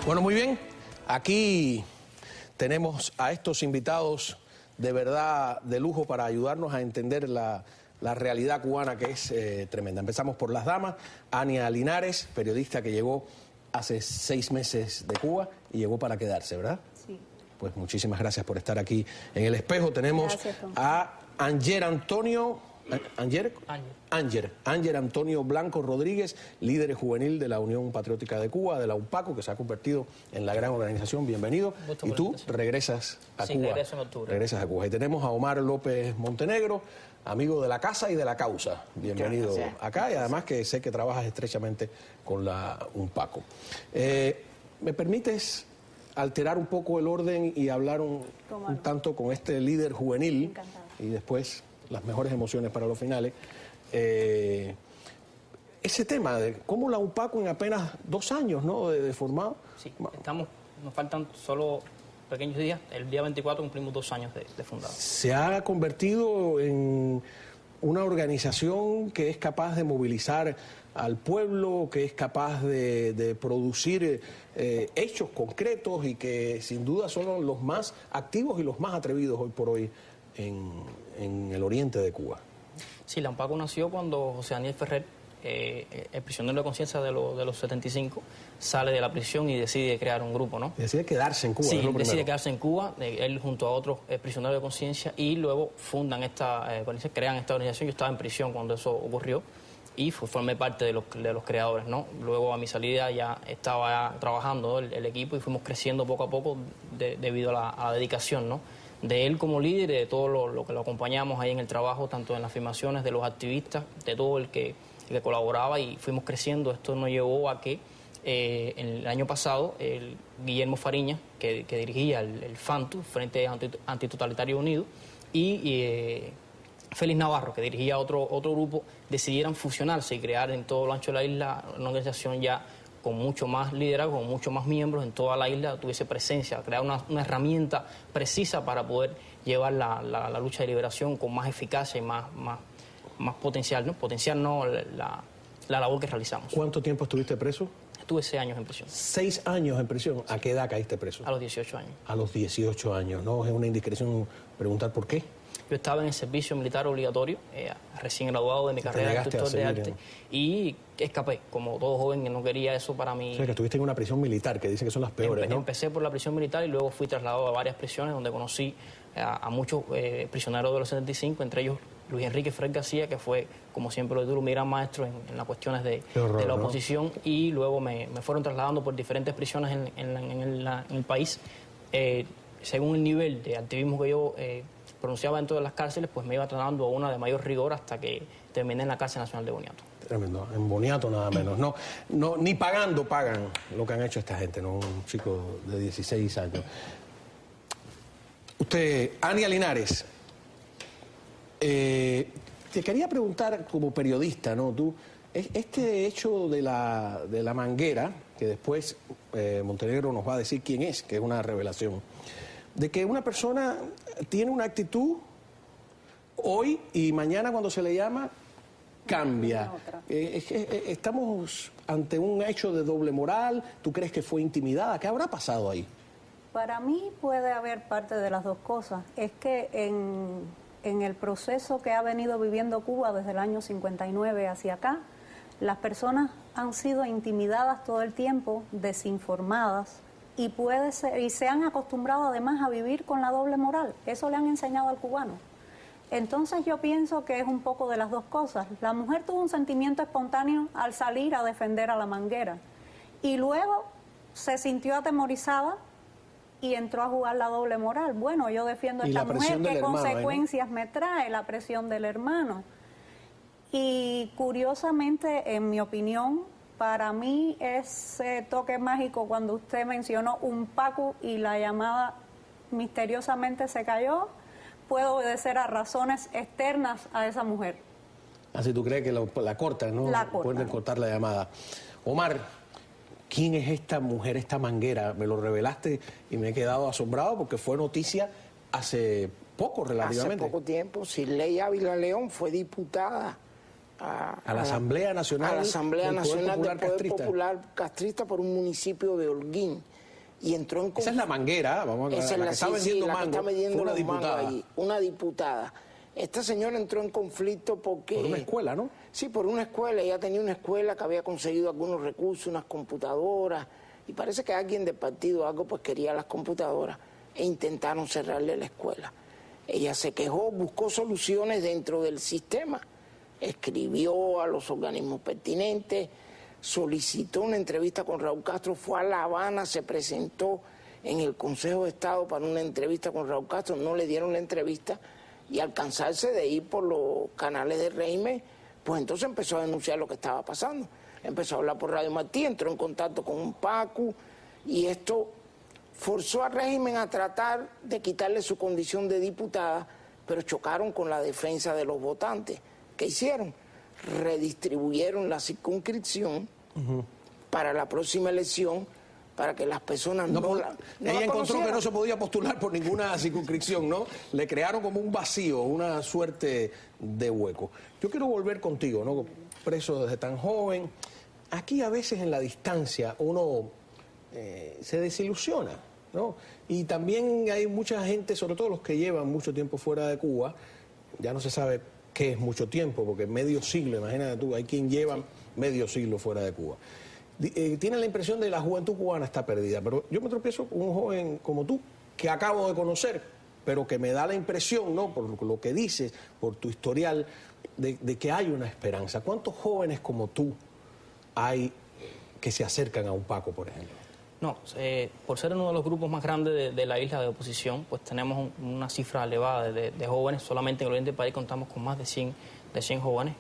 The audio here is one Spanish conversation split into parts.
Bueno, muy bien. Aquí tenemos a estos invitados de verdad de lujo para ayudarnos a entender la realidad cubana, que es tremenda. Empezamos por las damas. Ania Linares, periodista que llegó hace 6 meses de Cuba y llegó para quedarse, ¿verdad? Sí. Pues muchísimas gracias por estar aquí en El Espejo. Tenemos a Anger Antonio Blanco Rodríguez, líder juvenil de la Unión Patriótica de Cuba, de la UNPACO, que se ha convertido en la gran organización. Bienvenido. Y tú regresas a Cuba. Regreso en octubre. Regresas a Cuba. Y tenemos a Omar López Montenegro, amigo de la casa y de la causa. Bienvenido acá, y además que sé que trabajas estrechamente con la UNPACO. ¿Me permites alterar un poco el orden y hablar un tanto con este líder juvenil? Encantada. Y después las mejores emociones para los finales. Ese tema de cómo la UNPACO en apenas 2 años, ¿no?, de formado. Sí, nos faltan solo pequeños días. El día 24 cumplimos 2 años de fundado. Se ha convertido en una organización que es capaz de movilizar al pueblo, que es capaz de producir hechos concretos y que sin duda son los más activos y los más atrevidos hoy por hoy en el oriente de Cuba. Sí, la UNPACO nació cuando José Daniel Ferrer, el prisionero de conciencia de los 75, sale de la prisión y decide crear un grupo, ¿no? Decide quedarse en Cuba. Sí, decide quedarse en Cuba, él junto a otros prisioneros de conciencia, y luego fundan crean esta organización. Yo estaba en prisión cuando eso ocurrió y formé parte de los creadores, ¿no? Luego a mi salida ya estaba trabajando el equipo y fuimos creciendo poco a poco debido a la dedicación, ¿no?, de él como líder y de todo lo que lo acompañamos ahí en el trabajo, tanto en las filmaciones, de los activistas, de todo el que colaboraba, y fuimos creciendo. Esto nos llevó a que en el año pasado Guillermo Fariñas, que dirigía el FANTU, Frente Antitotalitario Unido, y Félix Navarro, que dirigía otro grupo, decidieran fusionarse y crear en todo lo ancho de la isla una organización ya con mucho más liderazgo, con mucho más miembros en toda la isla, tuviese presencia, crear una herramienta precisa para poder llevar la lucha de liberación con más eficacia y más potencial, ¿no? Potenciar, ¿no?, la labor que realizamos. ¿Cuánto tiempo estuviste preso? Estuve 6 años en prisión. 6 años en prisión. ¿A qué edad caíste preso? A los 18 años. A los 18 años, ¿no? Es una indiscreción preguntar por qué. Yo estaba en el servicio militar obligatorio, recién graduado de mi carrera de instructor de arte, y escapé, como todo joven que no quería eso para mí. O sea, que estuviste en una prisión militar, que dicen que son las peores, ¿no? Empecé por la prisión militar y luego fui trasladado a varias prisiones donde conocí a muchos prisioneros de los 75, entre ellos Luis Enrique Fred García, que fue, como siempre lo digo, mi gran maestro en las cuestiones de la oposición, ¿no? Y luego me fueron trasladando por diferentes prisiones en el país. Según el nivel de activismo que yo pronunciaba dentro de las cárceles, pues me iba trasladando a una de mayor rigor hasta que terminé en la cárcel nacional de Boniato. Tremendo, en Boniato nada menos. No, ni pagando pagan lo que han hecho esta gente, ¿no? Un chico de 16 años. Usted, Ania Linares, te quería preguntar como periodista, ¿no? Tú, este hecho de la manguera, que después Montenegro nos va a decir quién es, que es una revelación, de que una persona tiene una actitud hoy y mañana cuando se le llama cambia. Estamos ante un hecho de doble moral. ¿Tú crees que fue intimidada? ¿Qué habrá pasado ahí? Para mí puede haber parte de las dos cosas. Es que en el proceso que ha venido viviendo Cuba desde el año 59 hacia acá, las personas han sido intimidadas todo el tiempo, desinformadas, y se han acostumbrado además a vivir con la doble moral. Eso le han enseñado al cubano. Entonces yo pienso que es un poco de las dos cosas. La mujer tuvo un sentimiento espontáneo al salir a defender a la manguera y luego se sintió atemorizada y entró a jugar la doble moral. Bueno, yo defiendo a esta mujer, ¿qué consecuencias me trae la presión del hermano? Y curiosamente, en mi opinión, para mí ese toque mágico cuando usted mencionó UNPACO y la llamada misteriosamente se cayó, puede obedecer a razones externas a esa mujer. Así tú crees que la cortan, ¿no? La cortan. Pueden cortar la llamada. Omar, ¿quién es esta mujer, esta manguera? Me lo revelaste y me he quedado asombrado porque fue noticia hace poco, relativamente. Hace poco tiempo. Sirley Ávila León fue diputada a la Asamblea Nacional, a la Asamblea Nacional del Poder Castrista. Popular Castrista por un municipio de Holguín. y entró en Esa es la manguera, vamos a esa es la que está vendiendo la que mango, está vendiendo fue una los mangos diputada. allí, una diputada. Esta señora entró en conflicto porque... Por una escuela, ¿no? Sí, por una escuela. Ella tenía una escuela que había conseguido algunos recursos, unas computadoras, y parece que alguien del partido algo pues quería las computadoras e intentaron cerrarle la escuela. Ella se quejó, buscó soluciones dentro del sistema, escribió a los organismos pertinentes, solicitó una entrevista con Raúl Castro, fue a La Habana, se presentó en el Consejo de Estado para una entrevista con Raúl Castro, no le dieron la entrevista, y al cansarse de ir por los canales del régimen, pues entonces empezó a denunciar lo que estaba pasando. Empezó a hablar por Radio Martí, entró en contacto con un PACU, y esto forzó al régimen a tratar de quitarle su condición de diputada, pero chocaron con la defensa de los votantes. ¿Qué hicieron? Redistribuyeron la circunscripción para la próxima elección, para que las personas ella encontró que no se podía postular por ninguna circunscripción, ¿no? Le crearon como un vacío, una suerte de hueco. Yo quiero volver contigo, ¿no? Preso desde tan joven. Aquí a veces en la distancia uno se desilusiona, ¿no? Y también hay mucha gente, sobre todo los que llevan mucho tiempo fuera de Cuba, ya no se sabe qué es mucho tiempo, porque medio siglo, imagínate tú, hay quien lleva medio siglo fuera de Cuba. Tienen la impresión de que la juventud cubana está perdida, pero yo me tropiezo con un joven como tú, que acabo de conocer, pero que me da la impresión, ¿no?, por lo que dices, por tu historial, de que hay una esperanza. ¿Cuántos jóvenes como tú hay que se acercan a un Paco, por ejemplo? No, por ser uno de los grupos más grandes de la isla de oposición, pues tenemos una cifra elevada de jóvenes. Solamente en el oriente del país contamos con más de 100 jóvenes.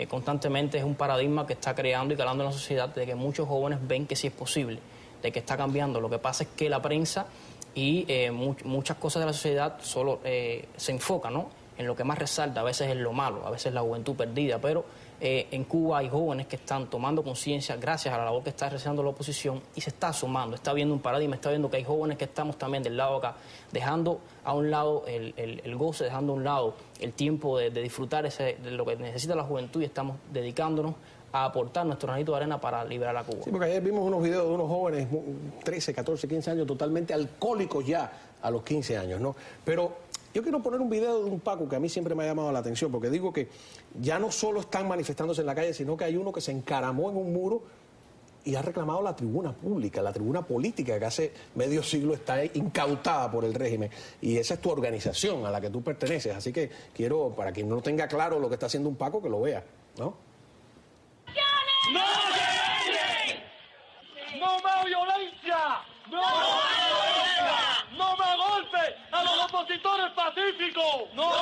Constantemente es un paradigma que está creando y calando en la sociedad, de que muchos jóvenes ven que sí es posible, de que está cambiando. Lo que pasa es que la prensa y muchas cosas de la sociedad solo se enfocan, ¿no?, en lo que más resalta. A veces es lo malo, a veces la juventud perdida, pero en Cuba hay jóvenes que están tomando conciencia gracias a la labor que está realizando la oposición, y se está sumando, está viendo un paradigma, está viendo que hay jóvenes que estamos también del lado acá, dejando a un lado el goce, dejando a un lado el tiempo de disfrutar de lo que necesita la juventud, y estamos dedicándonos a aportar nuestro granito de arena para liberar a Cuba. Sí, porque ayer vimos unos videos de unos jóvenes, 13, 14, 15 años, totalmente alcohólicos ya a los 15 años, ¿no? Pero yo quiero poner un video de un Paco que a mí siempre me ha llamado la atención, porque digo que ya no solo están manifestándose en la calle, sino que hay uno que se encaramó en un muro y ha reclamado la tribuna pública, la tribuna política, que hace medio siglo está incautada por el régimen. Y esa es tu organización a la que tú perteneces. Así que quiero, para quien no tenga claro lo que está haciendo un Paco, que lo vea, ¿no? ¡No violencia! ¡No más violencia! ¡No más violencia! ¡No más golpes a los opositores pacíficos! ¡No más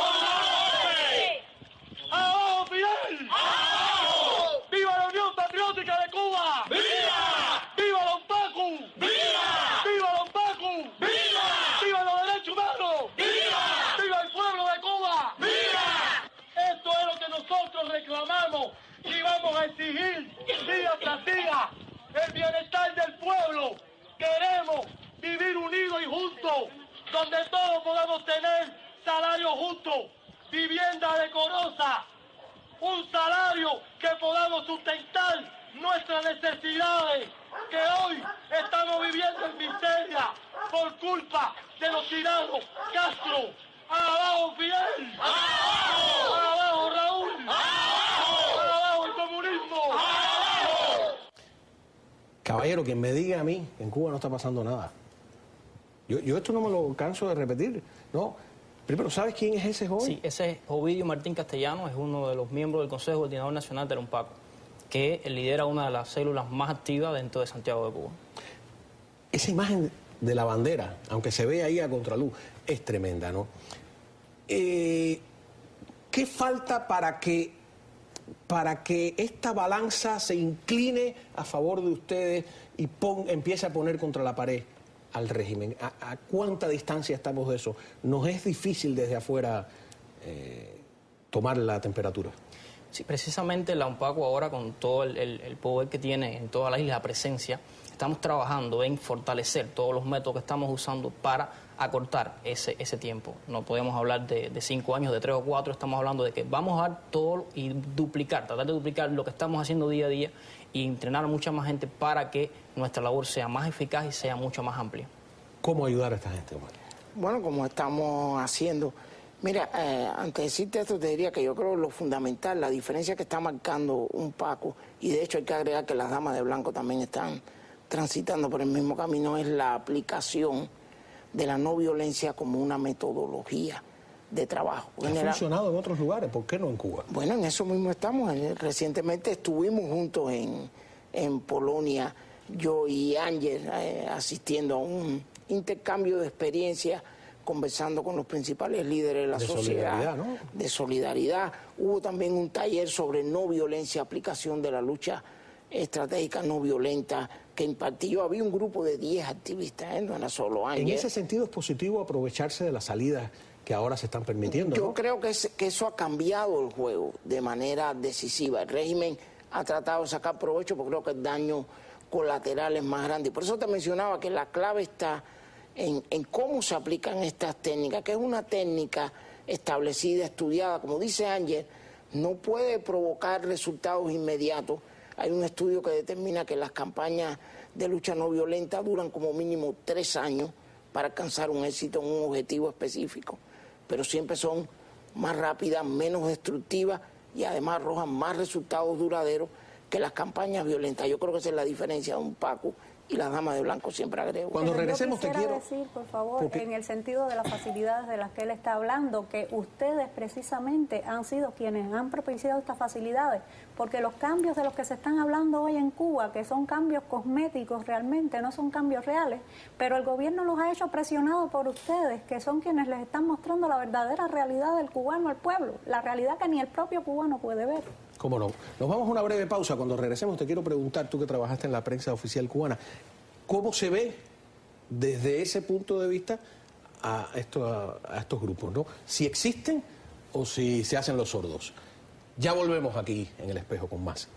golpes! ¡Abajo Fidel! ¡Abajo! ¡Viva la Unión Patriótica de Cuba! ¡Viva! ¡Viva Don Paco! ¡Viva! ¡Viva Don Paco! ¡Viva! ¡Viva los derechos humanos! ¡Viva! ¡Viva el pueblo de Cuba! ¡Viva! Esto es lo que nosotros reclamamos y vamos a exigir día tras día el bienestar del pueblo. Queremos vivir unidos y juntos, donde todos podamos tener salario justo, vivienda decorosa, un salario que podamos sustentar nuestras necesidades, que hoy estamos viviendo en miseria por culpa de los tiranos Castro. ¡Abajo Fidel! ¡Abajo! ¡Abajo Raúl! ¡Abajo! ¡Abajo el comunismo! ¡Abajo! Caballero, quien me diga a mí que en Cuba no está pasando nada. Yo esto no me lo canso de repetir, ¿no? Primero, ¿sabes quién es ese joven? Sí, ese es Ovidio Martín Castellano, es uno de los miembros del Consejo Coordinador Nacional del Paco, que lidera una de las células más activas dentro de Santiago de Cuba. Esa imagen de la bandera, aunque se ve ahí a contraluz, es tremenda, ¿no? ¿Qué falta para que esta balanza se incline a favor de ustedes y empiece a poner contra la pared al régimen? ¿A cuánta distancia estamos de eso? ¿Nos es difícil desde afuera tomar la temperatura? Sí, precisamente la UNPACO ahora, con todo el poder que tiene en toda la isla, la presencia, estamos trabajando en fortalecer todos los métodos que estamos usando para acortar ese tiempo. No podemos hablar de 5 años, de 3 o 4, estamos hablando de que vamos a dar todo y duplicar, tratar de duplicar lo que estamos haciendo día a día y entrenar a mucha más gente para que nuestra labor sea más eficaz y sea mucho más amplia. ¿Cómo ayudar a esta gente, Omar? Bueno, como estamos haciendo. Mira, antes de decirte esto, te diría que yo creo lo fundamental, la diferencia que está marcando un Paco, y de hecho hay que agregar que las damas de blanco también están transitando por el mismo camino, es la aplicación de la no violencia como una metodología de trabajo. ¿Ha funcionado en otros lugares? ¿Por qué no en Cuba? Bueno, en eso mismo estamos. Recientemente estuvimos juntos en Polonia, yo y Ángel, asistiendo a un intercambio de experiencias, conversando con los principales líderes de la sociedad. Solidaridad, ¿no? De solidaridad. Hubo también un taller sobre no violencia, aplicación de la lucha estratégica no violenta que impartió. Había un grupo de 10 activistas, no era solo Ángel. En ese sentido es positivo aprovecharse de las salidas que ahora se están permitiendo, Yo ¿no? creo que eso ha cambiado el juego de manera decisiva. El régimen ha tratado de sacar provecho porque creo que el daño colateral es más grande. Y por eso te mencionaba que la clave está en cómo se aplican estas técnicas, que es una técnica establecida, estudiada. Como dice Ángel, no puede provocar resultados inmediatos. Hay un estudio que determina que las campañas de lucha no violenta duran como mínimo 3 años para alcanzar un éxito en un objetivo específico, pero siempre son más rápidas, menos destructivas y además arrojan más resultados duraderos que las campañas violentas. Yo creo que esa es la diferencia de un Paco y las damas de blanco, siempre agrego. Cuando Pero regresemos yo te quiero decir, por favor, porque... en el sentido de las facilidades de las que él está hablando, que ustedes precisamente han sido quienes han propiciado estas facilidades, porque los cambios de los que se están hablando hoy en Cuba, que son cambios cosméticos realmente, no son cambios reales, pero el gobierno los ha hecho presionado por ustedes, que son quienes les están mostrando la verdadera realidad del cubano al pueblo, la realidad que ni el propio cubano puede ver. ¿Cómo no? Nos vamos a una breve pausa. Cuando regresemos te quiero preguntar, tú que trabajaste en la prensa oficial cubana, ¿cómo se ve desde ese punto de vista a estos grupos, ¿no? Si existen o si se hacen los sordos. Ya volvemos aquí en El Espejo con más.